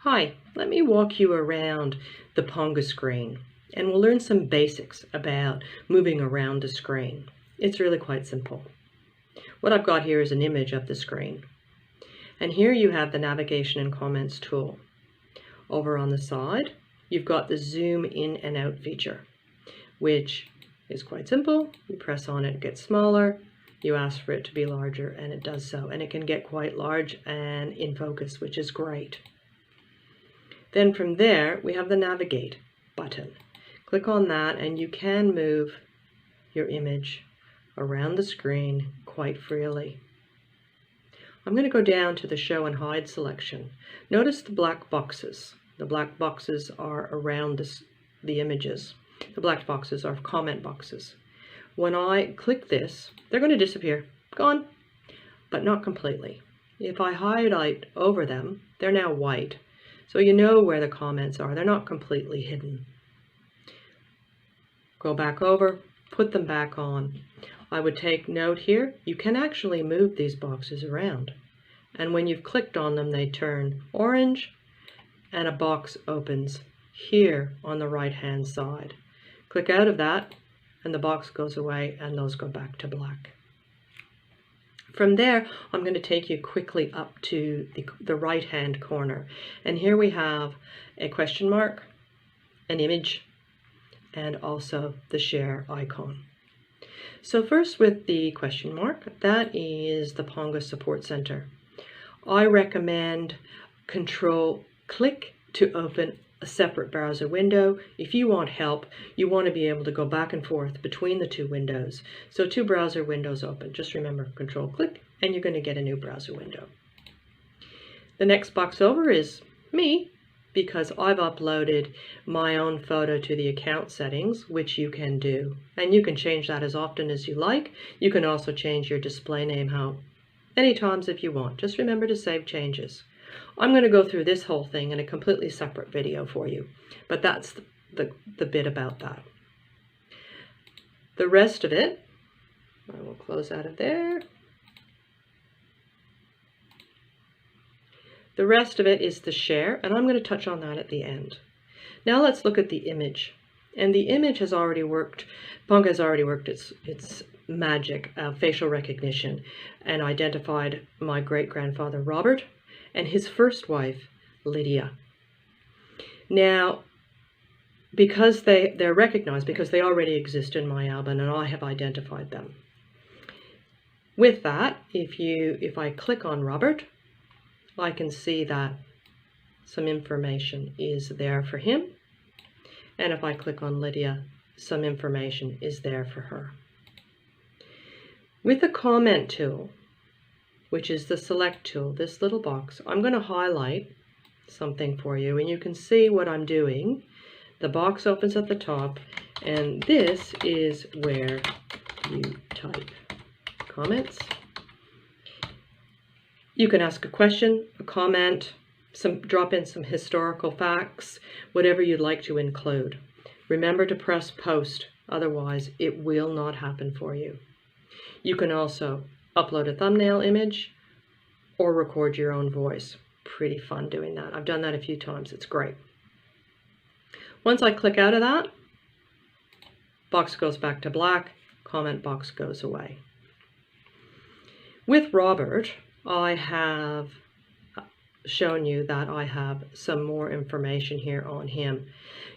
Hi, let me walk you around the Ponga screen and we'll learn some basics about moving around the screen. It's really quite simple. What I've got here is an image of the screen. And here you have the navigation and comments tool. Over on the side, you've got the zoom in and out feature, which is quite simple. You press on it, it gets smaller. You ask for it to be larger and it does so. And it can get quite large and in focus, which is great. Then from there, we have the Navigate button. Click on that and you can move your image around the screen quite freely. I'm going to go down to the Show and Hide selection. Notice the black boxes. The black boxes are around the images. The black boxes are comment boxes. When I click this, they're going to disappear. Gone. But not completely. If I highlight over them, they're now white. So you know where the comments are. They're not completely hidden. Go back over, put them back on. I would take note here, you can actually move these boxes around. And when you've clicked on them, they turn orange and a box opens here on the right-hand side. Click out of that and the box goes away and those go back to black. From there, I'm going to take you quickly up to the right-hand corner. And here we have a question mark, an image, and also the share icon. So first with the question mark, that is the Ponga Support Center. I recommend Control-click to open a separate browser window. If you want help, you want to be able to go back and forth between the two windows. So two browser windows open. Just remember Control-click and you're going to get a new browser window. The next box over is me, because I've uploaded my own photo to the account settings, which you can do. And you can change that as often as you like. You can also change your display name how many times if you want. Just remember to save changes. I'm going to go through this whole thing in a completely separate video for you, but that's the bit about that. The rest of it, I will close out of there. The rest of it is the share, and I'm going to touch on that at the end. Now let's look at the image. And the image has already worked, Ponga has already worked its magic facial recognition and identified my great-grandfather Robert and his first wife, Lydia. Now, because they're recognized, because they already exist in my album and I have identified them. With that, if I click on Robert, I can see that some information is there for him. And if I click on Lydia, some information is there for her. With the comment tool, which is the select tool, this little box, I'm going to highlight something for you and you can see what I'm doing. The box opens at the top and this is where you type comments. You can ask a question, a comment, drop in some historical facts, whatever you'd like to include. Remember to press post, otherwise it will not happen for you. You can also upload a thumbnail image or record your own voice. Pretty fun doing that. I've done that a few times. It's great. Once I click out of that, box goes back to black, comment box goes away. With Robert, I have shown you that I have some more information here on him.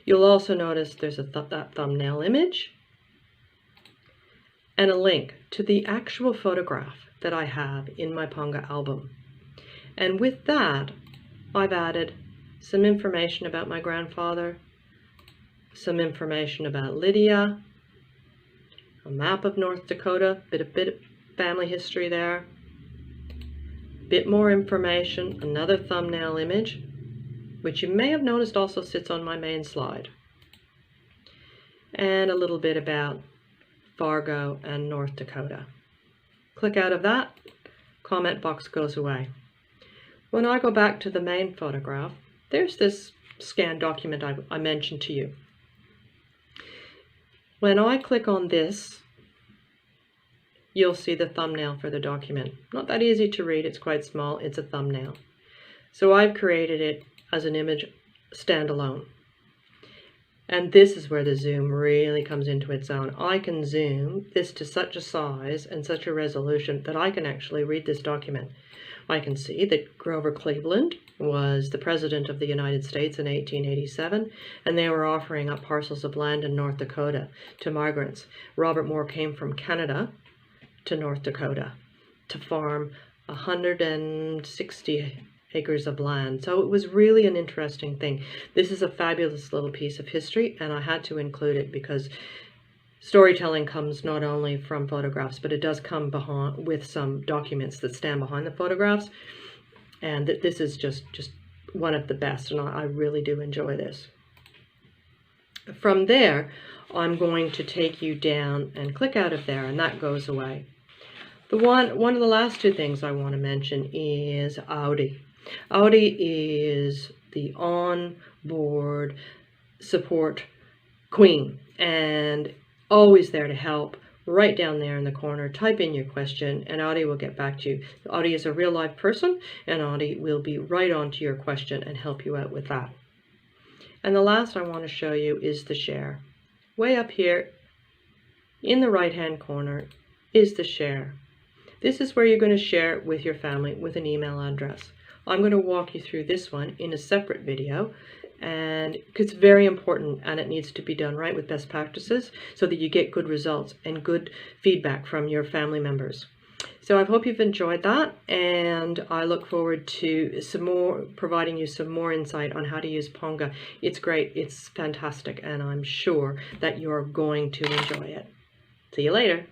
You'll also notice there's that thumbnail image and a link to the actual photograph that I have in my Ponga album. And with that, I've added some information about my grandfather, some information about Lydia, a map of North Dakota, bit of family history there, bit more information, another thumbnail image, which you may have noticed also sits on my main slide, and a little bit about Fargo and North Dakota. Click out of that, comment box goes away. When I go back to the main photograph, there's this scanned document I mentioned to you. When I click on this, you'll see the thumbnail for the document. Not that easy to read, it's quite small, it's a thumbnail. So I've created it as an image standalone. And this is where the zoom really comes into its own. I can zoom this to such a size and such a resolution that I can actually read this document. I can see that Grover Cleveland was the President of the United States in 1887, and they were offering up parcels of land in North Dakota to migrants. Robert Moore came from Canada to North Dakota to farm 160 acres of land. So it was really an interesting thing. This is a fabulous little piece of history, and I had to include it because storytelling comes not only from photographs, but it does come with some documents that stand behind the photographs. And this is just one of the best, and I really do enjoy this. From there, I'm going to take you down and click out of there, and that goes away. One of the last two things I want to mention is Audi. Audi is the on-board support queen and always there to help. Right down there in the corner, type in your question and Audi will get back to you. Audi is a real live person, and Audi will be right on to your question and help you out with that. And the last I want to show you is the share. Way up here in the right hand corner is the share. This is where you're going to share it with your family with an email address. I'm going to walk you through this one in a separate video, and it's very important, and it needs to be done right with best practices so that you get good results and good feedback from your family members. So I hope you've enjoyed that, and I look forward to providing you some more insight on how to use Ponga. It's great, it's fantastic, and I'm sure that you're going to enjoy it. See you later.